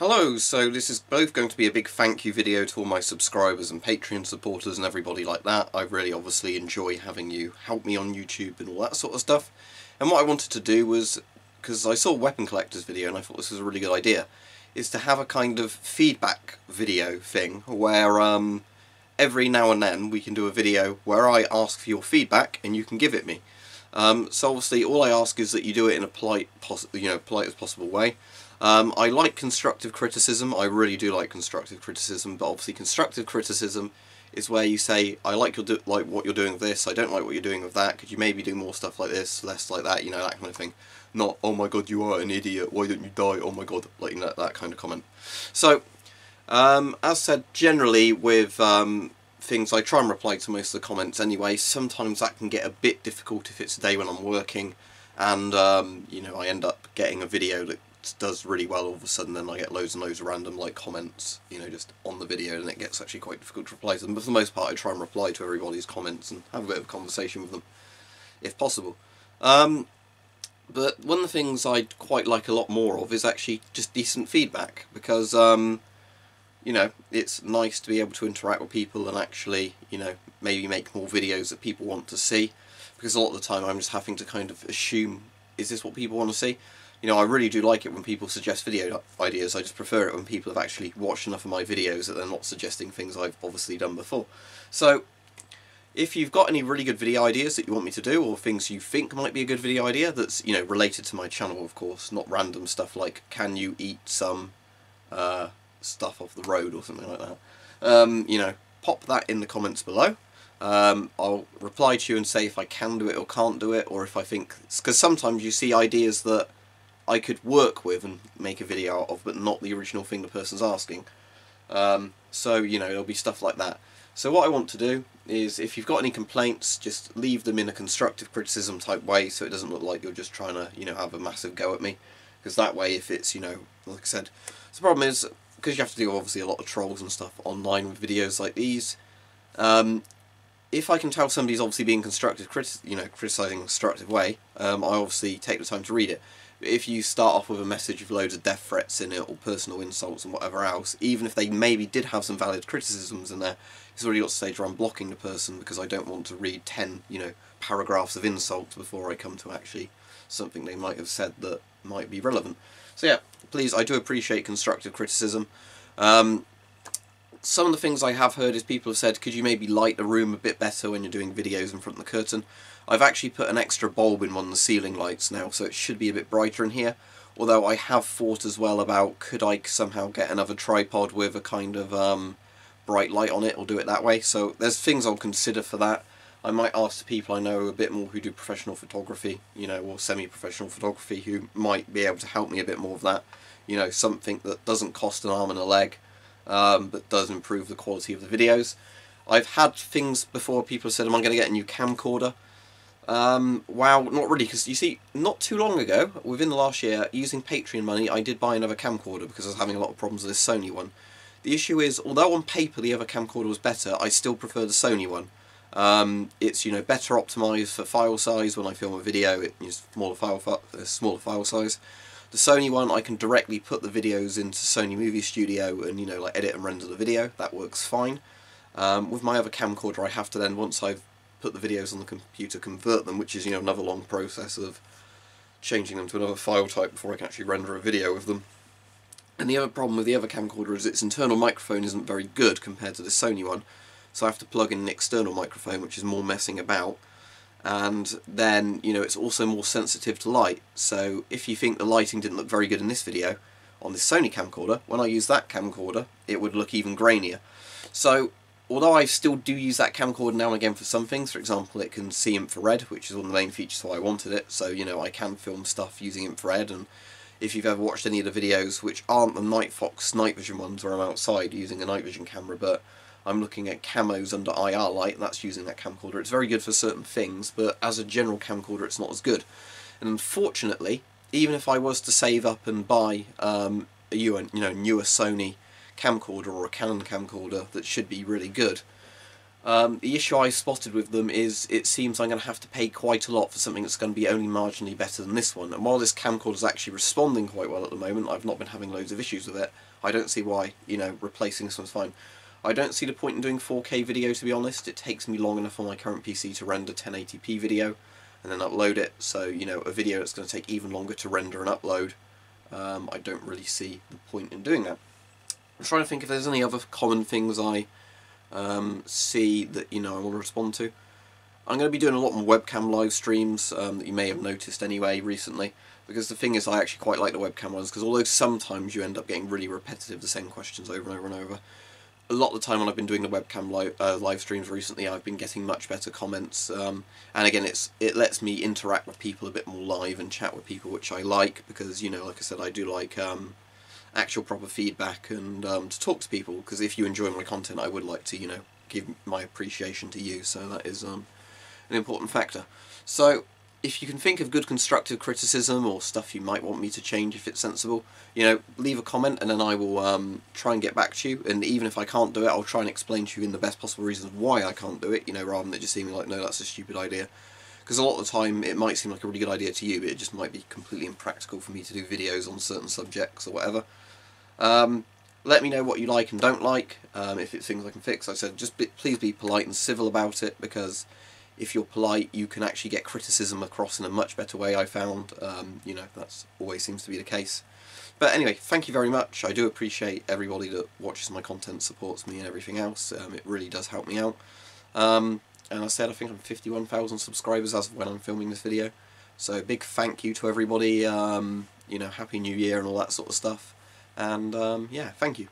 Hello, so this is both going to be a big thank you video to all my subscribers and Patreon supporters and everybody like that. I really obviously enjoy having you help me on YouTube and all that sort of stuff. And what I wanted to do was, because I saw Weapon Collector's video and I thought this was a really good idea, is to have a kind of feedback video thing where every now and then we can do a video where I ask for your feedback and you can give it me. So obviously all I ask is that you do it in a polite as possible way. I like constructive criticism. I really do like constructive criticism, but obviously constructive criticism is where you say, I like what you're doing with this, I don't like what you're doing with that, could you maybe do more stuff like this, less like that, that kind of thing. Not, oh my god, you are an idiot, why don't you die, oh my god, that kind of comment. So, as said, generally with things, I try and reply to most of the comments anyway. Sometimes that can get a bit difficult if it's a day when I'm working and, I end up getting a video that does really well all of a sudden, then I get loads and loads of random comments, just on the video, and it gets actually quite difficult to reply to them. But for the most part I try and reply to everybody's comments and have a bit of a conversation with them, if possible. But one of the things I'd quite like a lot more of is actually just decent feedback, because it's nice to be able to interact with people and actually, maybe make more videos that people want to see, because a lot of the time I'm just having to kind of assume, is this what people want to see? I really do like it when people suggest video ideas. I just prefer it when people have actually watched enough of my videos that they're not suggesting things I've obviously done before. So, if you've got any really good video ideas that you want me to do, or things you think might be a good video idea that's, related to my channel, of course, not random stuff like, can you eat some stuff off the road or something like that, pop that in the comments below. I'll reply to you and say if I can do it or can't do it, or if I think, because sometimes you see ideas that I could work with and make a video out of, but not the original thing the person's asking. So, there'll be stuff like that. So what I want to do is, if you've got any complaints, just leave them in a constructive criticism type way, so it doesn't look like you're just trying to, have a massive go at me. Because that way, if it's, like I said, the problem is, because you have to deal with obviously a lot of trolls and stuff online with videos like these, if I can tell somebody's obviously being constructive, criticising in a constructive way, I obviously take the time to read it. But if you start off with a message with loads of death threats in it, or personal insults and whatever else, even if they maybe did have some valid criticisms in there, it's already got to the stage where I'm blocking the person because I don't want to read 10, paragraphs of insults before I come to actually something they might have said that might be relevant. So yeah, please, I do appreciate constructive criticism. Some of the things I have heard is people have said, could you maybe light the room a bit better when you're doing videos in front of the curtain? I've actually put an extra bulb in one of the ceiling lights now, so it should be a bit brighter in here. Although I have thought as well about, could I somehow get another tripod with a kind of bright light on it, or do it that way. So there's things I'll consider for that. I might ask the people I know a bit more who do professional photography, or semi-professional photography, who might be able to help me a bit more with that. Something that doesn't cost an arm and a leg, but does improve the quality of the videos. I've had things before, people have said, am I going to get a new camcorder? Wow, not really, because you see, not too long ago, within the last year, using Patreon money, I did buy another camcorder because I was having a lot of problems with this Sony one. The issue is, although on paper the other camcorder was better, I still prefer the Sony one. It's, better optimised for file size. When I film a video, it uses smaller file size. The Sony one, I can directly put the videos into Sony Movie Studio and, edit and render the video. That works fine. With my other camcorder, I have to then, once I've put the videos on the computer, convert them, which is, another long process of changing them to another file type before I can actually render a video with them. And the other problem with the other camcorder is its internal microphone isn't very good compared to the Sony one. So I have to plug in an external microphone, which is more messing about. And then, it's also more sensitive to light. So if you think the lighting didn't look very good in this video, on this Sony camcorder, when I use that camcorder, it would look even grainier. So, although I still do use that camcorder now and again for some things, for example, it can see infrared, which is one of the main features why I wanted it. So, I can film stuff using infrared, and if you've ever watched any of the videos, which aren't the Night Fox night vision ones where I'm outside using a night vision camera, but I'm looking at camos under IR light, and that's using that camcorder. It's very good for certain things, but as a general camcorder it's not as good. And unfortunately, even if I was to save up and buy a newer Sony camcorder or a Canon camcorder that should be really good, The issue I spotted with them is it seems I'm going to have to pay quite a lot for something that's going to be only marginally better than this one. And while this camcorder is actually responding quite well at the moment, I've not been having loads of issues with it. I don't see why, you know, replacing this one's fine. I don't see the point in doing 4K video, to be honest. It takes me long enough on my current PC to render 1080p video and then upload it. So, you know, a video that's going to take even longer to render and upload, I don't really see the point in doing that. I'm trying to think if there's any other common things I see that, you know, I want to respond to. I'm going to be doing a lot more webcam live streams that you may have noticed anyway recently, because the thing is I actually quite like the webcam ones, because although sometimes you end up getting really repetitive, the same questions over and over and over, a lot of the time when I've been doing the webcam live streams recently, I've been getting much better comments, and again it lets me interact with people a bit more live and chat with people, which I like, because, you know, like I said, I do like actual proper feedback and to talk to people, because if you enjoy my content I would like to, you know, give my appreciation to you, so that is an important factor. So if you can think of good constructive criticism or stuff you might want me to change if it's sensible, you know, leave a comment and then I will try and get back to you, and even if I can't do it I'll try and explain to you in the best possible reasons why I can't do it, you know, rather than it just seeming like, no, that's a stupid idea. Because a lot of the time it might seem like a really good idea to you, but it just might be completely impractical for me to do videos on certain subjects or whatever. Let me know what you like and don't like, if it's things I can fix. Like I said, just please be polite and civil about it, because if you're polite you can actually get criticism across in a much better way, I found. You know, that's always seems to be the case. But anyway, thank you very much. I do appreciate everybody that watches my content, supports me and everything else. It really does help me out. And I said I think I'm 51,000 subscribers as of when I'm filming this video. So big thank you to everybody, you know, Happy New Year and all that sort of stuff. And yeah, thank you.